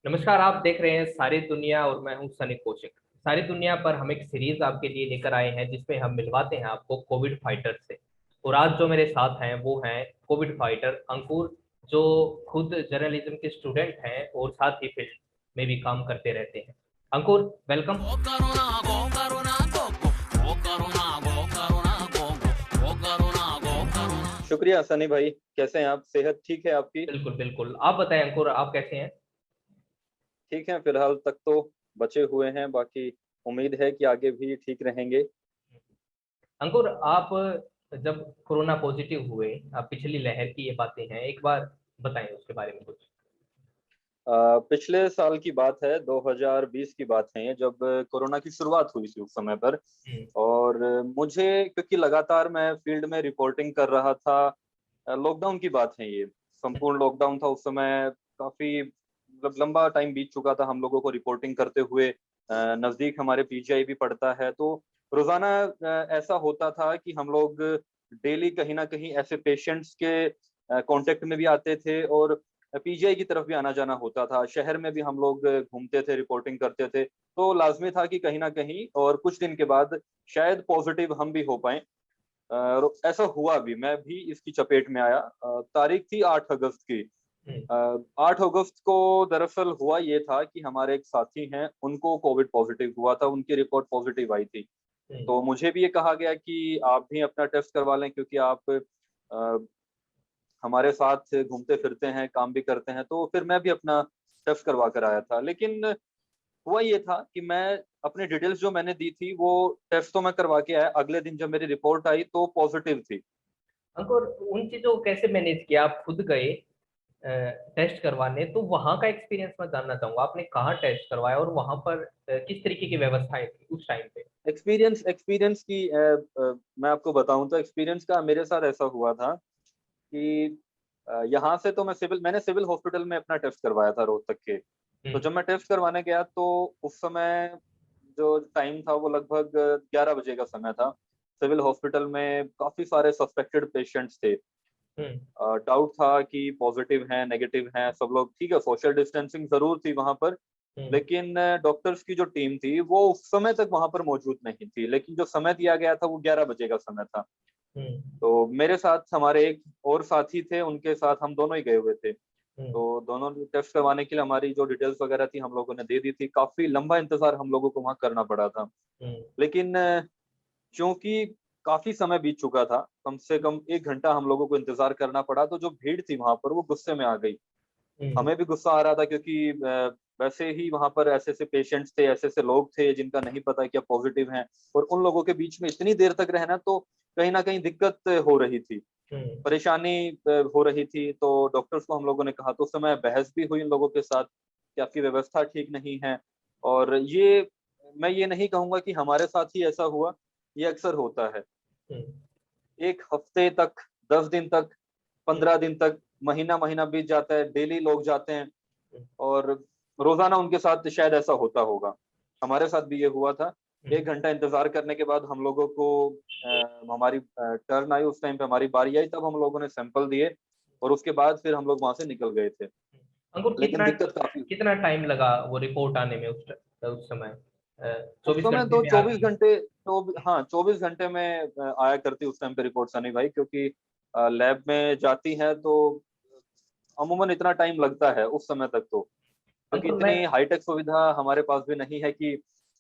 नमस्कार। आप देख रहे हैं सारी दुनिया और मैं हूं सनी कौशिक। सारी दुनिया पर हम एक सीरीज आपके लिए लेकर आए हैं जिसमें हम मिलवाते हैं आपको कोविड फाइटर से। और आज जो मेरे साथ हैं वो हैं कोविड फाइटर अंकुर, जो खुद जर्नलिज्म के स्टूडेंट हैं और साथ ही फील्ड में भी काम करते रहते हैं। अंकुर, welcome. Go Corona, go Corona, go go. Go Corona, go Corona, go go. Go Corona, go Corona. शुक्रिया सनी भाई। कैसे हैं आप? सेहत ठीक है आपकी? बिल्कुल बिल्कुल, आप बताएं अंकुर, आप कैसे हैं? ठीक है, फिलहाल तक तो बचे हुए हैं। बाकी उम्मीद है कि आगे भी ठीक रहेंगे। अंकुर, आप जब कोरोना पॉजिटिव हुए, आप पिछली लहर की ये बातें हैं, एक बार बताएं उसके बारे में कुछ। पिछले साल की बात है, 2020 की बात है ये, जब कोरोना की शुरुआत हुई थी उस समय पर। हम्म। और मुझे, क्योंकि लगातार मैं फील्ड में रिपोर्टिंग कर रहा था। लॉकडाउन की बात है ये, संपूर्ण लॉकडाउन था उस समय। काफी मतलब लंबा टाइम बीत चुका था हम लोगों को रिपोर्टिंग करते हुए। नजदीक हमारे पीजीआई भी पड़ता है, तो रोजाना ऐसा होता था कि हम लोग डेली कहीं ना कहीं ऐसे पेशेंट्स के कांटेक्ट में भी आते थे, और पीजीआई की तरफ भी आना जाना होता था। शहर में भी हम लोग घूमते थे, रिपोर्टिंग करते थे, तो लाजमी था कि कहीं ना कहीं और कुछ दिन के बाद शायद पॉजिटिव हम भी हो पाए। ऐसा हुआ भी, मैं भी इसकी चपेट में आया। तारीख थी 8 अगस्त की। हम्म। 8 अगस्त को दरअसल हुआ ये था कि हमारे एक साथी हैं, उनको कोविड पॉजिटिव हुआ था, उनकी रिपोर्ट पॉजिटिव आई थी। हम्म। तो मुझे भी ये कहा गया कि आप भी अपना टेस्ट करवा लें, क्योंकि आप हमारे साथ घूमते फिरते हैं, काम भी करते हैं। तो फिर मैं भी अपना टेस्ट करवा कर आया था। लेकिन हुआ ये था कि मैं अपनी डिटेल्स जो मैंने दी थी, वो टेस्ट तो मैं करवा के आया। अगले दिन जब मेरी रिपोर्ट आई तो पॉजिटिव थी। अंकुर, उन चीजों को कैसे मैनेज किया? आप खुद गए टेस्ट करवाने, तो वहां का एक्सपीरियंस मैं जानना चाहूंगा। आपने कहाँ टेस्ट करवाया और वहां पर किस तरीके की व्यवस्थाएं थी उस टाइम पे? एक्सपीरियंस एक्सपीरियंस की मैं आपको बताऊं तो एक्सपीरियंस का मेरे साथ ऐसा हुआ था कि यहाँ से तो मैंने सिविल हॉस्पिटल में अपना टेस्ट करवाया था, रोहतक के। तो हम्म। जब मैं टेस्ट करवाने गया तो उस समय जो टाइम था वो लगभग 11 बजे का समय था। सिविल हॉस्पिटल में काफी सारे सस्पेक्टेड पेशेंट्स थे। हम्म। डाउट था कि पॉजिटिव हैं, नेगेटिव हैं, सब लोग। ठीक है, सोशल डिस्टेंसिंग जरूर थी वहां पर। हम्म। लेकिन डॉक्टर्स की जो टीम थी वो उस समय तक वहां पर मौजूद नहीं थी। लेकिन जो समय दिया गया था वो 11 बजे का समय था। हम्म। तो मेरे साथ हमारे एक और साथी थे, उनके साथ हम दोनों ही गए हुए थे। हम्म। तो दोनों टेस्ट करवाने के लिए हमारी जो डिटेल्स वगैरह थी हम लोगों ने दे दी थी। काफी लंबा इंतजार हम लोगों को वहां करना पड़ा था। हम्म। लेकिन क्योंकि काफी समय बीत चुका था, कम से कम 1 घंटा हम लोगों को इंतजार करना पड़ा, तो जो भीड़ थी वहां पर वो गुस्से में आ गई। हम्म। हमें भी गुस्सा आ रहा था, क्योंकि वैसे ही वहां पर ऐसे ऐसे पेशेंट्स थे, ऐसे ऐसे लोग थे जिनका नहीं पता कि अब पॉजिटिव हैं। और उन लोगों के बीच में इतनी देर तक रहना, तो कहीं ना कहीं दिक्कत हो रही थी, हम्म। परेशानी हो रही थी। तो डॉक्टर्स को हम लोगों ने कहा, तो उस समय बहस भी हुई इन लोगों के साथ कि आपकी व्यवस्था ठीक नहीं है। और ये, मैं ये नहीं कहूंगा कि हमारे साथ ही ऐसा हुआ, ये अक्सर होता है। हम्म। 1 हफ्ते तक, 10 दिन तक, 15 दिन तक, महीना महीना बीत जाता है, डेली लोग जाते हैं। हम्म। और रोजाना उनके साथ शायद ऐसा होता होगा। हमारे साथ भी ये हुआ था। हम्म। 1 घंटा इंतजार करने के बाद हम लोगों को हमारी टर्न आई, उस टाइम पे हमारी बारी आई, तब हम लोगों ने सैंपल दिए। और उसके बाद फिर हम लोग वहां से निकल गए थे। अंकुर, लेकिन कितना दिक्कत काफी। कितना टाइम लगा वो रिपोर्ट आने में उस समय? उस 24 समय घंटे तो में आ 24 घंटे, तो हाँ 24 घंटे में आया करती उस टाइम पे रिपोर्ट, सनी भाई। क्योंकि लैब में जाती है तो अमूमन इतना टाइम लगता है उस समय तक तो। क्योंकि अंकुर, मैं इतनी हाईटेक सुविधा हमारे पास भी नहीं है कि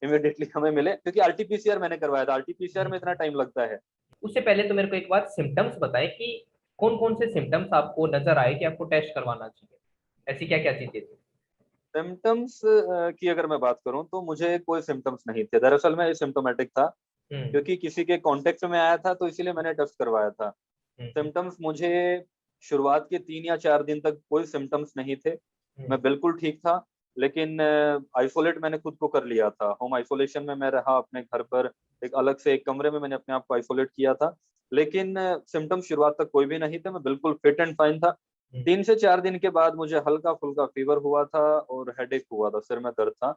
इमिडिएटली हमें मिले। क्योंकि आरटीपीसीआर मैंने करवाया था, आरटीपीसीआर में इतना टाइम लगता है। उससे पहले तो मेरे को एक बार सिम्टम्स बताएं कि कौन कौन से सिम्टम्स आपको नजर आए कि आपको टेस्ट करवाना चाहिए। ऐसी क्या क्या चीजें थी? सिम्टम्स की अगर मैं बात करूं तो मुझे कोई सिम्टम्स नहीं थे। दरअसल मैं एसिम्टोमेटिक था, हम्म। क्योंकि किसी के कांटेक्ट में आया था, तो इसीलिए मैंने टेस्ट करवाया था। हम्म। सिम्टम्स मुझे शुरुआत के 3 या 4 दिन तक कोई सिम्टम्स नहीं थे। हम्म। मैं बिल्कुल ठीक था। लेकिन आइसोलेट मैंने खुद को कर लिया था। होम आइसोलेशन में मैं रहा अपने घर पर। एक अलग से एक कमरे में मैंने अपने आप को आइसोलेट किया था। लेकिन सिम्टम्स शुरुआत तक कोई भी नहीं थे, मैं बिल्कुल फिट एंड फाइन था। हम्म। 3 से 4 दिन के बाद मुझे हल्का फुल्का फीवर हुआ था, और हेडेक हुआ था, सिर में दर्द था।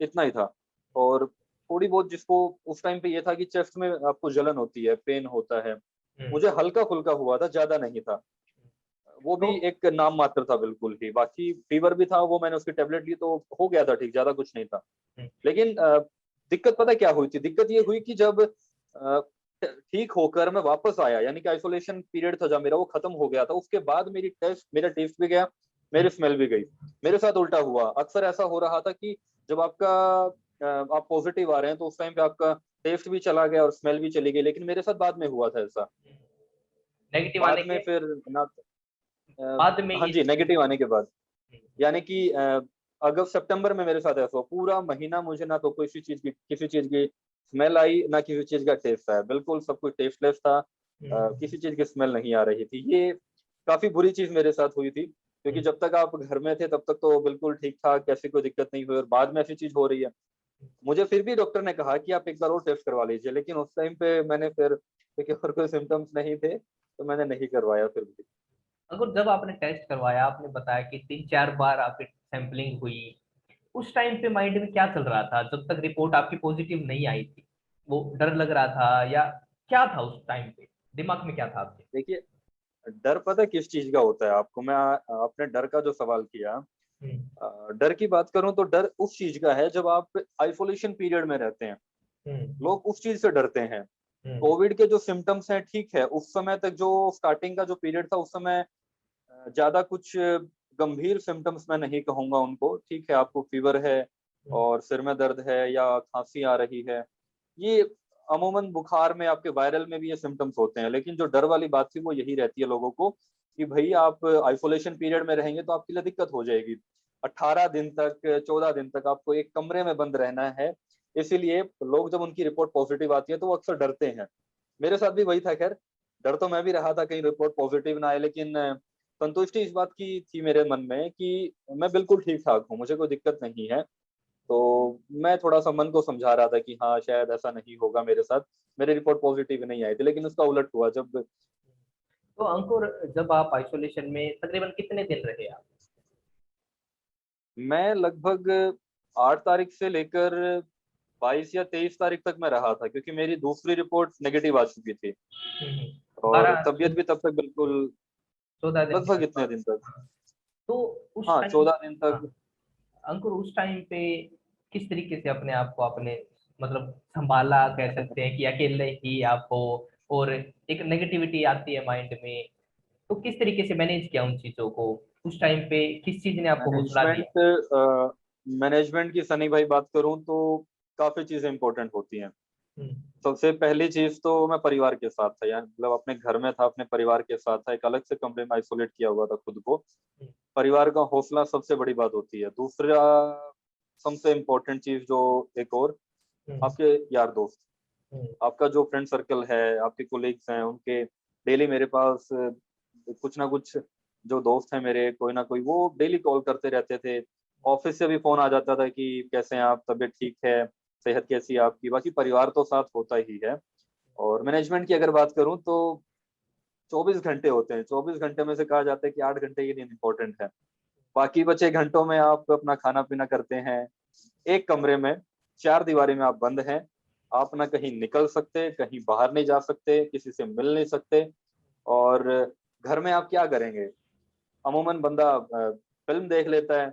इतना ही था। और थोड़ी बहुत, जिसको उस टाइम पे ये था कि चेस्ट में आपको जलन होती है, पेन होता है, हम्म। मुझे हल्का फुल्का हुआ था, ज्यादा नहीं था। वो भी तो एक नाम मात्र था बिल्कुल ही, बाकी फीवर भी था, वो मैंने उसकी टेबलेट ली तो हो गया था ठीक, ज्यादा कुछ नहीं था। हम्म, लेकिन दिक्कत पता है क्या हुई थी? दिक्कत ये हुई कि जब ठीक होकर मैं वापस आया, यानी कि आइसोलेशन पीरियड था जब मेरा वो खत्म हो गया था, उसके बाद मेरा टेस्ट भी गया, हम्म, मेरी स्मेल भी गई। मेरे साथ उल्टा हुआ। अक्सर ऐसा हो रहा था कि जब आप पॉजिटिव आ रहे हैं तो उस टाइम पे आपका टेस्ट भी चला गया और स्मेल भी चली गई, लेकिन मेरे साथ बाद में हुआ था ऐसा। नेगेटिव आने बाद में के फिर ना बाद में हाँ ये जी, चीजें नेगेटिव आने के बाद, हम्म, यानी कि अगस्त सितंबर में मेरे साथ ऐसा हुआ। पूरा महीना मुझे ना तो किसी चीज की स्मेल आई, ना किसी चीज का टेस्ट आया, बिल्कुल सब कुछ टेस्टलेस था। हम्म, किसी चीज की स्मेल नहीं आ रही थी। ये काफी बुरी चीज मेरे साथ हुई थी, क्योंकि हम्म, जब तक आप घर में थे तब तक तो बिल्कुल ठीक ठाक, कैसी कोई दिक्कत नहीं हुई, और बाद में ऐसी चीज हो रही है। मुझे फिर भी डॉक्टर ने कहा कि आप एक बार और टेस्ट करवा लीजिए, लेकिन उस टाइम पे मैंने फिर, क्योंकि और कोई सिम्टम्स नहीं थे, तो मैंने नहीं करवाया फिर भी। अगर जब आपने टेस्ट करवाया, आपने बताया कि 3-4 बार आपकी सैंपलिंग हुई, उस टाइम पे माइंड में क्या चल रहा था जब तक रिपोर्ट आपकी पॉजिटिव नहीं आई थी? वो डर लग रहा था या क्या था उस टाइम पे, दिमाग में क्या था आपके? देखिए, डर पता है किस चीज का होता है आपको? मैं आपने डर का जो सवाल किया, हम्म, डर की बात करूं तो डर उस चीज का है जब आप आइसोलेशन पीरियड में रहते हैं, हम्म, लोग उस चीज से डरते हैं। हम्म, कोविड के जो सिम्टम्स हैं, ठीक है, उस समय तक जो स्टार्टिंग का जो पीरियड था, उस समय ज्यादा कुछ गंभीर सिम्टम्स मैं नहीं कहूंगा उनको। ठीक है, आपको फीवर है हम्म, और सिर में दर्द है या खांसी आ रही है, ये अमूमन बुखार में, आपके वायरल में भी ये सिम्टम्स होते हैं। लेकिन जो डर वाली बात थी वो यही रहती है लोगों को, कि भाई आप आइसोलेशन पीरियड में रहेंगे तो आपके लिए दिक्कत हो जाएगी। 18 दिन तक, 14 दिन तक आपको एक कमरे में बंद रहना है। इसीलिए लोग जब उनकी रिपोर्ट पॉजिटिव आती है तो वो अक्सर डरते हैं। मेरे साथ भी वही था। खैर, डर तो मैं भी रहा था कहीं रिपोर्ट पॉजिटिव ना आए, लेकिन संतुष्टि इस बात की थी मेरे मन में कि मैं बिल्कुल ठीक ठाक हूँ, मुझे कोई दिक्कत नहीं है। तो मैं थोड़ा सा मन को समझा रहा था कि हाँ, शायद ऐसा नहीं होगा मेरे साथ। मेरी रिपोर्ट पॉजिटिव नहीं आई थी, लेकिन उसका उलट हुआ जब तो अंकुर, जब आप आइसोलेशन में तकरीबन कितने दिन रहे आप? मैं लगभग 8 तारीख से लेकर 22 या 23 तारीख तक मैं रहा था, क्योंकि मेरी दूसरी रिपोर्ट नेगेटिव आ चुकी थी, और 12 तबीयत भी तब तक बिल्कुल, 14 दिन के लगभग इतने आसपास। दिन तक। हाँ। तो उस हाँ, टाइम 14 दिन हाँ, तक। अंकुर उस टाइम पे किस तरीके से अपने आप को आपने मतलब संभाला, कह सकते हैं कि अकेले ही आप हो और एक नेगेटिविटी आती है माइंड में, तो किस तरीके से मैनेज किया उन चीजों को? उस टाइम पे किस चीज ने आपको हौसला दिया? मैनेजमेंट मैनेजमेंट की सनी भाई बात करूं तो काफी चीजें इंपॉर्टेंट होती हैं। हम्म, सबसे पहली चीज तो मैं परिवार के साथ था, यानी मतलब अपने घर में था, अपने परिवार के साथ था, एक अलग से कमरे में आइसोलेट किया हुआ था खुद को। हम्म, परिवार का हौसला सबसे बड़ी बात होती है। दूसरा सबसे इम्पोर्टेंट चीज जो, एक और, हम्म, आपके यार दोस्त, हम्म, आपका जो फ्रेंड सर्कल है, आपके कोलीग्स हैं, उनके डेली मेरे पास कुछ ना कुछ, जो दोस्त हैं मेरे, कोई ना कोई, वो डेली कॉल करते रहते थे। ऑफिस से भी फोन आ जाता था कि कैसे हैं आप, तबीयत ठीक है, सेहत कैसी है आपकी। बाकी परिवार तो साथ होता ही है। और मैनेजमेंट की अगर बात करूं तो 24 घंटे होते हैं, 24 घंटे में से कहा जाता है कि 8 घंटे की नींद इंपॉर्टेंट है। बाकी बचे घंटों में आप अपना खाना पीना करते हैं, एक कमरे में, चार दीवारी में आप बंद हैं। आप ना कहीं निकल सकते, कहीं बाहर नहीं जा सकते, किसी से मिल नहीं सकते। और घर में आप क्या करेंगे? अमूमन बंदा फिल्म देख लेता है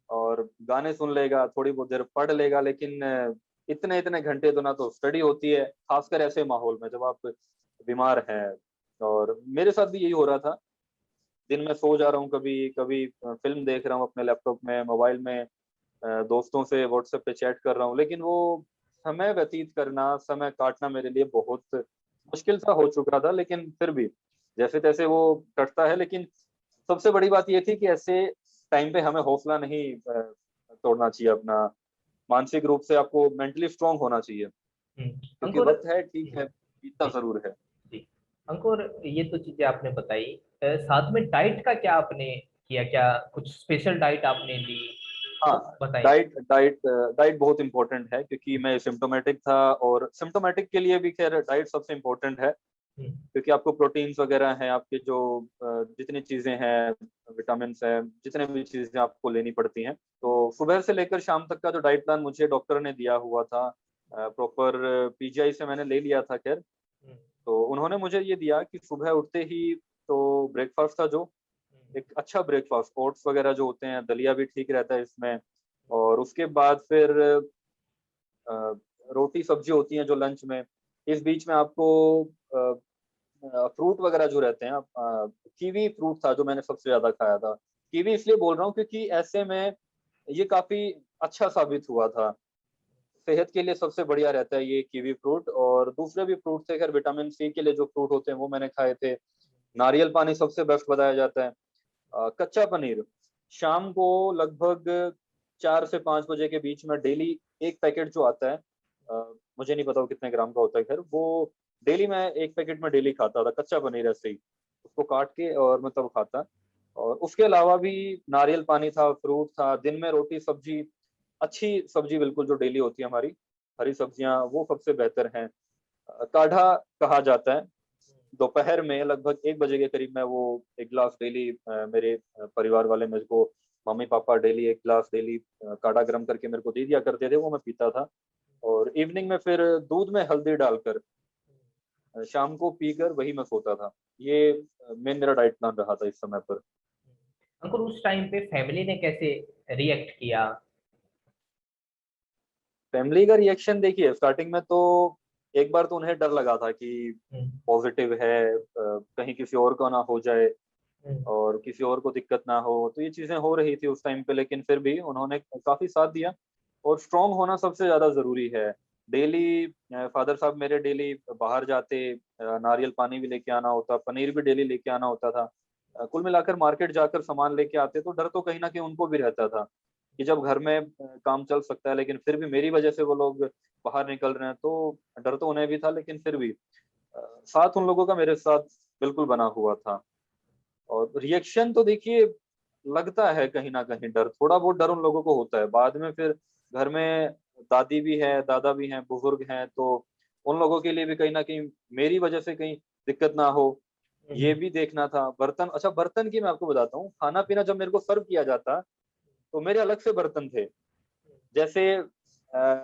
और गाने सुन लेगा, थोड़ी बहुत देर पढ़ लेगा, लेकिन इतने इतने घंटे तो ना तो स्टडी होती है, खासकर ऐसे माहौल में जब आप बीमार हैं। और मेरे साथ भी यही हो रहा था। दिन में सो जा रहा हूँ, कभी कभी फिल्म देख रहा हूँ अपने लैपटॉप में, मोबाइल में, दोस्तों से व्हाट्सएप पे चैट कर रहा हूँ, लेकिन वो समय व्यतीत करना, समय काटना मेरे लिए बहुत मुश्किल सा हो चुका था। लेकिन फिर भी जैसे तैसे वो कटता है। लेकिन सबसे बड़ी बात ये थी कि ऐसे टाइम पे हमें हौसला नहीं तोड़ना चाहिए अपना। मानसिक रूप से आपको मेंटली स्ट्रांग होना चाहिए, क्योंकि अंकुर वक्त है, ठीक है, बीतता जी जरूर है। जी अंकुर, ये तो चीजें आपने बताई। साथ में डाइट का क्या आपने किया? क्या कुछ स्पेशल डाइट आपने ली? हाँ, वो बताएं। डाइट डाइट डाइट बहुत इंपॉर्टेंट है, क्योंकि मैं सिम्टोमेटिक था, और सिम्टोमेटिक के लिए भी खैर डाइट सबसे इम्पोर्टेंट है। हम्म, क्योंकि आपको प्रोटीन्स वगैरह हैं, आपके जो जितनी चीजें हैं, विटामिन है, जितने भी चीजें आपको लेनी पड़ती हैं। तो सुबह से लेकर शाम तक का जो डाइट प्लान मुझे डॉक्टर ने दिया हुआ था, प्रॉपर पीजीआई से मैंने ले लिया था। खैर, हम्म, तो उन्होंने मुझे ये दिया कि सुबह उठते ही, तो ब्रेकफास्ट था जो, एक अच्छा ब्रेकफास्ट, ओट्स वगैरह जो होते हैं, दलिया भी ठीक रहता है इसमें। और उसके बाद फिर अ, रोटी सब्जी होती है जो लंच में। इस बीच में आपको फ्रूट वगैरह जो रहते हैं, कीवी फ्रूट था जो मैंने सबसे ज्यादा खाया था। कीवी इसलिए बोल रहा हूँ क्योंकि ऐसे में ये काफी अच्छा साबित हुआ था। सेहत के लिए सबसे बढ़िया रहता है ये कीवी फ्रूट। और दूसरे भी फ्रूट थे, खैर विटामिन सी के लिए जो फ्रूट होते हैं वो मैंने खाए थे। नारियल पानी सबसे बेस्ट बताया जाता है। कच्चा पनीर शाम को लगभग 4 से 5 बजे के बीच में डेली एक पैकेट जो आता है, मुझे नहीं पता वो कितने ग्राम का होता है, खैर वो डेली मैं एक पैकेट में डेली खाता था कच्चा पनीर, ऐसे ही उसको काट के और मैं तब खाता। और उसके अलावा भी नारियल पानी था, फ्रूट था, दिन में रोटी सब्जी, अच्छी सब्जी बिल्कुल जो डेली होती है हमारी, हरी सब्जियां वो सबसे बेहतर हैं। काढ़ा कहा जाता है। दोपहर में लगभग 1 बजे के करीब मैं वो एक गिलास डेली, मेरे परिवार वाले मेरे को, मम्मी पापा डेली एक गिलास डेली काढ़ा गर्म करके मेरे को दे दिया करते थे, वो मैं पीता था। और इवनिंग में फिर दूध में हल्दी डालकर शाम को पीकर वही मैं सोता था। ये मेन मेरा डाइट प्लान रहा था इस समय पर। अंकुर उस टाइम पे फैमिली ने कैसे रिएक्ट किया? फैमिली का रिएक्शन देखिए, स्टार्टिंग में तो एक बार तो उन्हें डर लगा था कि हम्म, पॉजिटिव है, कहीं किसी और को ना हो जाए हम्म, और किसी और को दिक्कत ना हो, तो ये चीजें हो रही थी उस टाइम पे। लेकिन फिर भी उन्होंने काफी साथ दिया। और स्ट्रांग होना सबसे ज्यादा जरूरी है। डेली फादर साहब मेरे डेली बाहर जाते, नारियल पानी भी लेके आना होता, पनीर भी डेली लेके आना होता था। कुल मिलाकर मार्केट जाकर सामान लेके आते, तो डर तो कहीं ना कहीं उनको भी रहता था कि जब घर में काम चल सकता है, लेकिन फिर भी मेरी वजह से वो लोग बाहर निकल रहे हैं, तो डर तो उन्हें भी था। लेकिन फिर भी साथ उन लोगों का मेरे साथ बिल्कुल बना हुआ था। और रिएक्शन तो देखिए, लगता है कहीं ना कहीं डर, थोड़ा बहुत डर उन लोगों को होता है। बाद में फिर घर में दादी भी है, दादा भी हैं, बुजुर्ग हैं, तो उन लोगों के लिए भी कहीं ना कहीं मेरी वजह से कहीं दिक्कत ना हो, ये हम्म, भी देखना था। बर्तन, अच्छा बर्तन की मैं आपको बताता हूँ, खाना पीना जब मेरे को सर्व किया जाता तो मेरे अलग से बर्तन थे। जैसे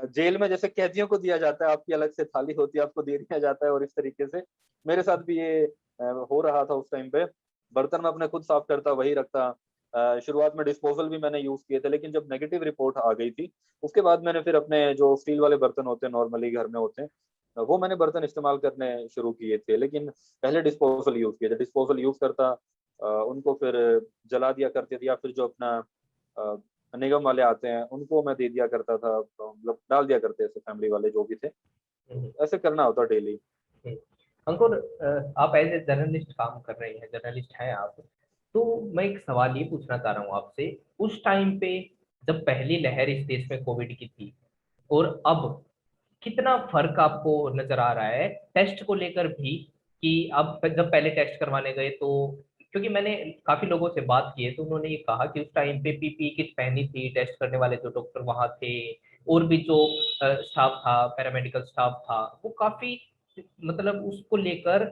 जेल में जैसे कैदियों को दिया जाता है, आपकी अलग से थाली होती है, आपको दे दिया जाता है, और इस तरीके से मेरे साथ भी ये हो रहा था उस टाइम पे। बर्तन मैं अपने खुद साफ करता, वही रखता। शुरुआत में डिस्पोजल भी मैंने यूज किए थे, लेकिन जब नेगेटिव रिपोर्ट आ गई थी उसके बाद मैंने फिर अपने जो स्टील वाले बर्तन होते हैं नॉर्मली घर में होते हैं, वो मैंने बर्तन इस्तेमाल करने शुरू किए थे। लेकिन पहले डिस्पोजल यूज किए थे, डिस्पोजल यूज करता, उनको फिर जला दिया करते थे, या फिर जो अपना निगम वाले आते हैं उनको मैं दे दिया करता था, तो मतलब डाल दिया करते थे फैमिली वाले जो भी थे। हम्म, तो ऐसे करना होता डेली। हम्म। अंकुर, आप एज ए जर्नलिस्ट काम कर रहे हैं, जर्नलिस्ट हैं आप, तो मैं एक सवाल ये पूछना चाह रहा हूँ आपसे। उस टाइम पे जब पहली लहर इस देश में कोविड की थी और अब कितना फर्क आपको नजर आ रहा है टेस्ट को लेकर भी? कि अब जब पहले टेस्ट करवाने गए तो, क्योंकि मैंने काफी लोगों से बात की है तो उन्होंने ये कहा कि उस टाइम पे पीपी किट पहनी थी टेस्ट करने वाले जो डॉक्टर वहां थे, और भी जो स्टाफ था, पैरामेडिकल स्टाफ था, वो काफी मतलब उसको लेकर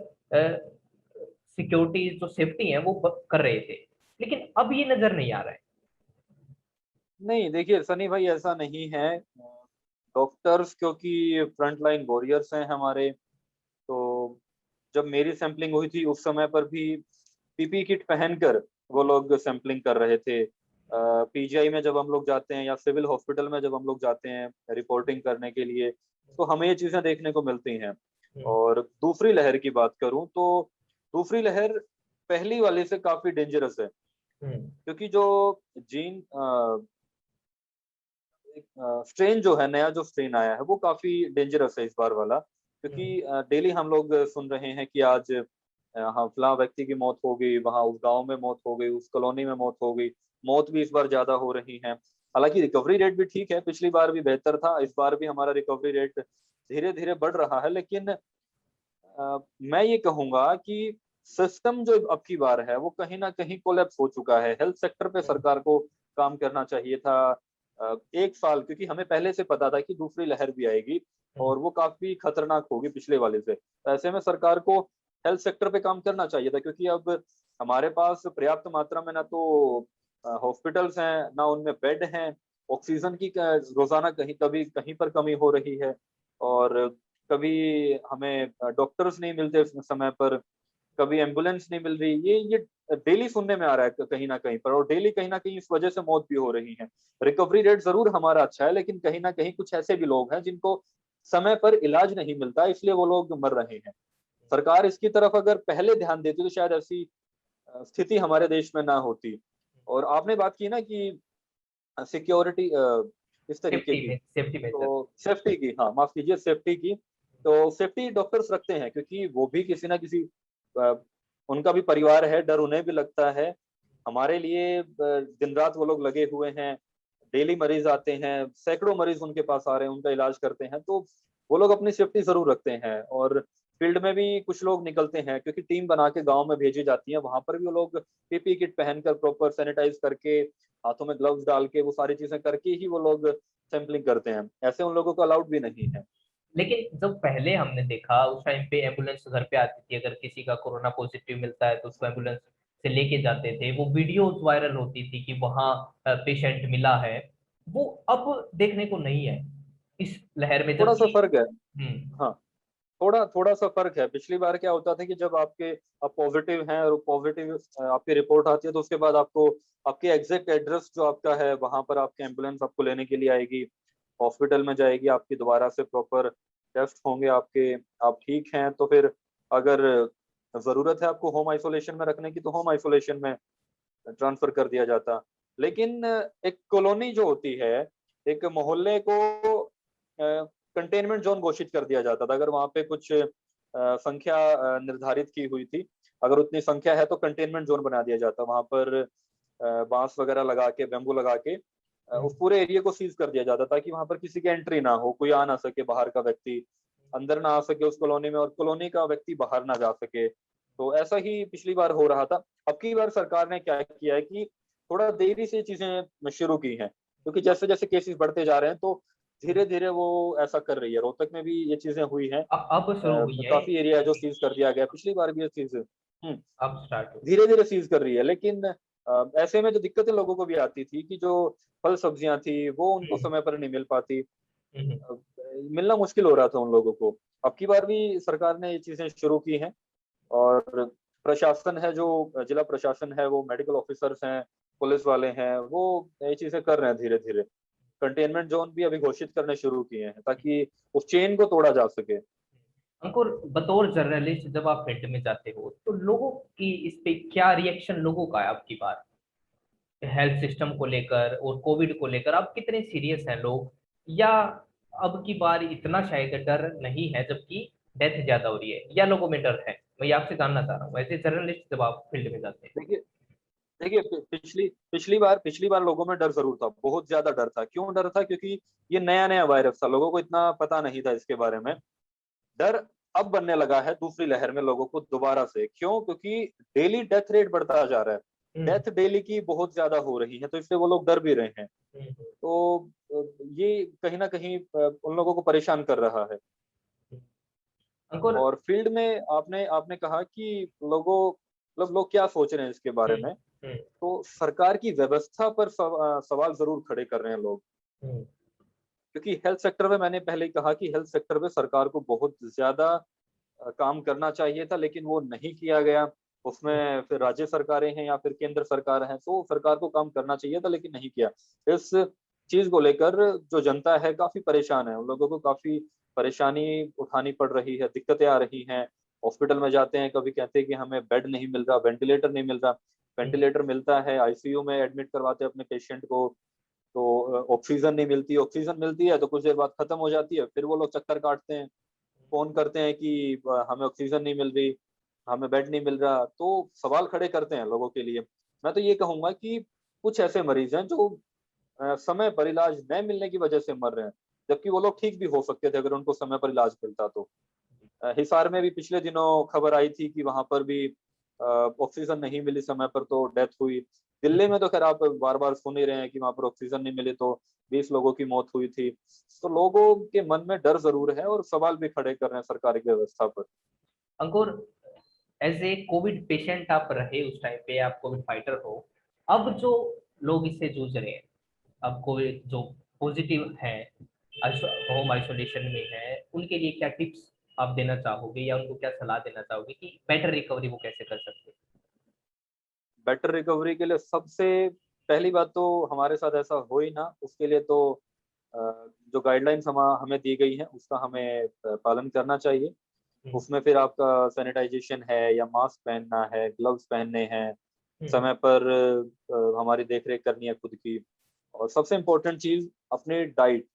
सिक्योरिटी जो सेफ्टी है वो कर रहे थे। लेकिन अब ये नजर नहीं आ रहा है। नहीं देखिए सनी भाई, ऐसा नहीं है। डॉक्टर्स क्योंकि फ्रंट लाइन वॉरियर्स हैं हमारे, तो जब मेरी सैंपलिंग हुई थी उस समय पर भी पीपी किट पहनकर वो लोग सैंपलिंग कर रहे थे। पीजीआई में जब हम लोग जाते हैं या सिविल हॉस्पिटल में जब हम लोग जाते हैं रिपोर्टिंग करने के लिए, तो हमें ये चीजें देखने को मिलती हैं। हम्म, और दूसरी लहर की बात करूं तो दूसरी लहर पहली वाले से काफी डेंजरस है। हम्म, क्योंकि जो जीन स्ट्रेन जो है, नया जो स्ट्रेन आया है वो काफी डेंजरस है इस बार वाला। क्योंकि हम्म, डेली हम लोग सुन रहे हैं कि आज हाँ फलां व्यक्ति की मौत हो गई, वहां उस गांव में मौत हो गई, उस कॉलोनी में मौत हो गई। मौत भी इस बार ज्यादा हो रही है। हालांकि रिकवरी रेट भी ठीक है, पिछली बार भी बेहतर था, इस बार भी हमारा रिकवरी रेट धीरे धीरे बढ़ रहा है। लेकिन मैं ये कहूंगा कि सिस्टम जो अब की बार है वो कहीं ना कहीं कोलैप्स हो चुका है। हेल्थ सेक्टर पे हम्म, सरकार को काम करना चाहिए था। 1 साल, क्योंकि हमें पहले से पता था कि दूसरी लहर भी आएगी हम्म, और वो काफी खतरनाक होगी पिछले वाले से, तो ऐसे में सरकार को हेल्थ सेक्टर पे काम करना चाहिए था। क्योंकि अब हमारे पास पर्याप्त मात्रा में ना तो हॉस्पिटल्स हैं, ना उनमें बेड हैं, ऑक्सीजन की रोजाना कहीं कभी कहीं पर कमी हो रही है, और कभी हमें डॉक्टर्स नहीं मिलते समय पर, कभी एम्बुलेंस नहीं मिल रही। ये डेली सुनने में आ रहा है कहीं ना कहीं पर, और डेली कहीं ना कहीं इस वजह से मौत भी हो रही है। रिकवरी रेट जरूर हमारा अच्छा है, लेकिन कहीं ना कहीं कुछ ऐसे भी लोग हैं जिनको समय पर इलाज नहीं मिलता, इसलिए वो लोग मर रहे हैं। सरकार इसकी तरफ अगर पहले ध्यान देती तो शायद ऐसी स्थिति हमारे देश में ना होती। और आपने बात की ना कि सिक्योरिटी इस तरीके की, सेफ्टी मेजर। तो सेफ्टी की, हाँ माफ कीजिए, सेफ्टी की, तो सेफ्टी डॉक्टर्स रखते हैं क्योंकि वो भी किसी ना किसी अ, उनका भी परिवार है, डर उन्हें भी लगता है। हमारे लिए दिन रात वो लोग लगे हुए हैं, डेली मरीज आते हैं, सैकड़ों मरीज उनके पास आ रहे हैं, उनका इलाज करते हैं, तो वो लोग अपनी सेफ्टी जरूर रखते हैं। और फील्ड में भी कुछ लोग निकलते हैं क्योंकि टीम बना के गांव में भेजी जाती है, वहां पर भी वो लोग पीपी किट पहनकर प्रॉपर सैनिटाइज करके, हाथों में ग्लव्स डाल के, वो सारी चीजें करके ही वो लोग सैंपलिंग करते हैं। ऐसे उन लोगों को अलाउड भी नहीं है। लेकिन जब पहले हमने देखा उस टाइम पे एम्बुलेंस घर पे आती थी, अगर किसी का कोरोना पॉजिटिव मिलता है तो उसको एम्बुलेंस से लेके जाते थे, वो वीडियोस वायरल होती थी कि वहां पेशेंट मिला है। वो अब देखने को नहीं है इस लहर में, थोड़ा सा जबकि फर्क है। हम्म। हाँ, थोड़ा थोड़ा सा फर्क है। पिछली बार क्या होता था कि जब आप पॉजिटिव हैं और पॉजिटिव आपकी रिपोर्ट आती है, तो उसके बाद आपको आपके एग्जैक्ट एड्रेस जो आपका है वहां पर आपकी एम्बुलेंस आपको लेने के लिए आएगी, हॉस्पिटल में जाएगी, आपकी दोबारा से प्रॉपर टेस्ट होंगे आपके, आप ठीक हैं तो फिर अगर जरूरत है आपको होम आइसोलेशन में रखने की तो होम आइसोलेशन में ट्रांसफर कर दिया जाता। लेकिन एक कॉलोनी जो होती है, एक मोहल्ले को कंटेनमेंट जोन घोषित कर दिया जाता था। अगर वहां पे कुछ संख्या निर्धारित की हुई थी, अगर उतनी संख्या है तो कंटेनमेंट जोन बना दिया जाता, वहां पर बांस वगैरह लगा के, बेम्बू लगा के उस पूरे एरिया को सीज कर दिया जाता ताकि वहां पर किसी की एंट्री ना हो, कोई आ ना सके, बाहर का व्यक्ति अंदर ना आ सके उस कॉलोनी में और कॉलोनी का व्यक्ति बाहर ना जा सके। तो ऐसा ही पिछली बार हो रहा था। अब की बार सरकार ने क्या किया है कि थोड़ा देरी से चीजें शुरू की हैं, क्योंकि जैसे जैसे केसेस बढ़ते जा रहे हैं तो धीरे धीरे वो ऐसा कर रही है। रोहतक में भी ये चीजें हुई हैं, अब शुरू हुई है, काफी एरिया है जो सीज कर दिया गया, पिछली बार भी ये चीज अब स्टार्ट हुई। धीरे धीरे सीज कर रही है। लेकिन ऐसे में जो दिक्कतें लोगों को भी आती थी कि जो फल सब्जियां थी वो उनको हम्म, समय पर नहीं मिल पाती, हम्म, अ, मिलना मुश्किल हो रहा था उन लोगों को। अब की बार भी सरकार ने ये चीजें शुरू की हैं, और प्रशासन है, जो जिला प्रशासन है, वो मेडिकल ऑफिसर्स हैं, पुलिस वाले हैं, वो ये चीजें कर रहे हैं धीरे धीरे। कंटेनमेंट जोन भी अभी घोषित करने शुरू किए हैं ताकि उस चेन को तोड़ा जा सके। अंकुर, बतौर जर्नलिस्ट जब आप फील्ड में जाते हो तो लोगों की इस पे क्या रिएक्शन लोगों का है आपकी बात, हेल्थ सिस्टम को लेकर और कोविड को लेकर आप कितने सीरियस हैं लोग, या अब की बार इतना शायद डर नहीं है, जबकि डेथ ज्यादा हो रही है, या लोगों में डर है? मैं ये आपसे जानना चाह रहा हूँ वैसे जर्नलिस्ट जब आप फील्ड में जाते हैं। देखिए देखिए पिछली बार लोगों में डर जरूर था, बहुत ज्यादा डर था। क्यों डर था? क्योंकि ये नया नया वायरस था, लोगों को इतना पता नहीं था इसके बारे में। डर अब बनने लगा है दूसरी लहर में लोगों को दोबारा से। क्यों? क्योंकि डेली डेथ रेट बढ़ता जा रहा है, हम्म, डेथ डेली की बहुत ज्यादा हो रही है, तो इससे वो लोग डर भी रहे हैं। हम्म, तो ये कहीं ना कहीं उन लोगों को परेशान कर रहा है। हम्म। अंकुर। और फील्ड में आपने आपने कहा कि लोगों, मतलब लोग क्या सोच रहे हैं इसके बारे हम्म, में, हम्म, तो सरकार की व्यवस्था पर सवाल जरूर खड़े कर रहे हैं लोग। हम्म, क्योंकि हेल्थ सेक्टर में, मैंने पहले ही कहा कि हेल्थ सेक्टर में सरकार को बहुत ज्यादा काम करना चाहिए था, लेकिन वो नहीं किया गया। उसमें फिर राज्य सरकारें हैं या फिर केंद्र सरकार है, तो सरकार को काम करना चाहिए था लेकिन नहीं किया। इस चीज को लेकर जो जनता है काफी परेशान है, उन लोगों को काफी परेशानी उठानी पड़ रही है, दिक्कतें आ रही हैं। हॉस्पिटल में जाते हैं, कभी कहते हैं कि हमें बेड नहीं मिल रहा, वेंटिलेटर नहीं मिल रहा। हम्म, वेंटिलेटर मिलता है, आईसीयू में एडमिट करवाते हैं अपने पेशेंट को, तो ऑक्सीजन नहीं मिलती। ऑक्सीजन मिलती है तो कुछ देर बाद खत्म हो जाती है, फिर वो लोग चक्कर काटते हैं, फोन करते हैं कि हमें ऑक्सीजन नहीं मिल रही, हमें बेड नहीं मिल रहा, तो सवाल खड़े करते हैं लोगों के लिए। मैं तो ये कहूंगा कि कुछ ऐसे मरीज हैं जो समय पर इलाज न मिलने की वजह से मर रहे हैं, जबकि वो लोग ठीक भी हो सकते थे अगर उनको समय पर इलाज मिलता तो। हिसार में भी पिछले दिनों खबर आई थी कि वहां पर भी ऑक्सीजन नहीं मिली समय पर तो डेथ हुई। दिल्ली में तो खैर आप बार बार सुन ही रहे हैं कि वहां पर ऑक्सीजन नहीं मिली तो 20 लोगों की मौत हुई थी। तो लोगों के मन में डर जरूर है और सवाल भी खड़े कर रहे हैं सरकारी व्यवस्था पर। अंकुर, एज ए कोविड पेशेंट आप रहे उस टाइम पे, आप कोविड फाइटर हो, अब जो लोग इससे जूझ रहे हैं, अब कोविड जो पॉजिटिव है, होम आइसोलेशन में है, उनके लिए क्या टिप्स आप देना चाहोगे या उनको क्या सलाह देना चाहोगे कि बेटर रिकवरी वो कैसे कर सकते हैं? बेटर रिकवरी के लिए सबसे पहली बात तो हमारे साथ ऐसा हो ही ना, उसके लिए तो जो गाइडलाइंस हमें दी गई है उसका हमें पालन करना चाहिए। उसमें फिर आपका सैनिटाइजेशन है या मास्क पहनना है, ग्लव्स पहनने हैं, समय पर हमारी देखरेख करनी है खुद की। और सबसे इम्पोर्टेंट चीज अपनी डाइट।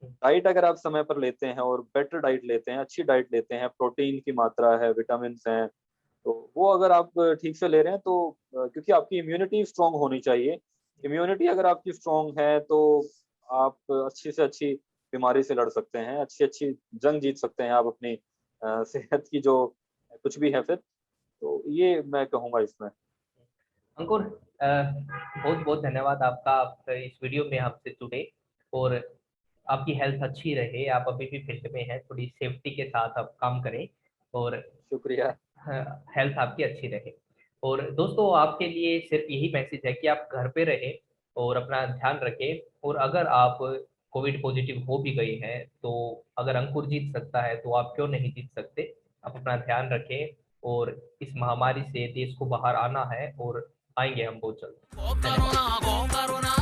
डाइट अगर आप समय पर लेते हैं और बेटर डाइट लेते हैं, अच्छी डाइट लेते हैं, प्रोटीन की मात्रा है, विटामिन हैं, तो वो अगर आप ठीक से ले रहे हैं तो क्योंकि आपकी इम्यूनिटी स्ट्रांग होनी चाहिए। इम्यूनिटी अगर आपकी स्ट्रांग है तो आप अच्छी से अच्छी बीमारी से लड़ सकते हैं, अच्छी अच्छी जंग जीत सकते हैं आप अपनी सेहत की जो कुछ भी है फिर। तो ये मैं कहूँगा इसमें। अंकुर, बहुत बहुत धन्यवाद आपका, आप इस वीडियो में हमसे जुड़े, और आपकी हेल्थ अच्छी रहे। आप अभी भी फील्ड में हैं, थोड़ी सेफ्टी के साथ आप काम करें, और शुक्रिया। हेल्थ आपकी अच्छी रहे। और दोस्तों, आपके लिए सिर्फ यही मैसेज है कि आप घर पे रहें और अपना ध्यान रखें। और अगर आप कोविड पॉजिटिव हो भी गए हैं, तो अगर अंकुर जीत सकता है तो आप क्यों नहीं जीत सकते। आप अपना ध्यान रखें, और इस महामारी से देश को बाहर आना है, और आएंगे हम बहुत जल्द। गो धन्यवाद। करुणा गो करुणा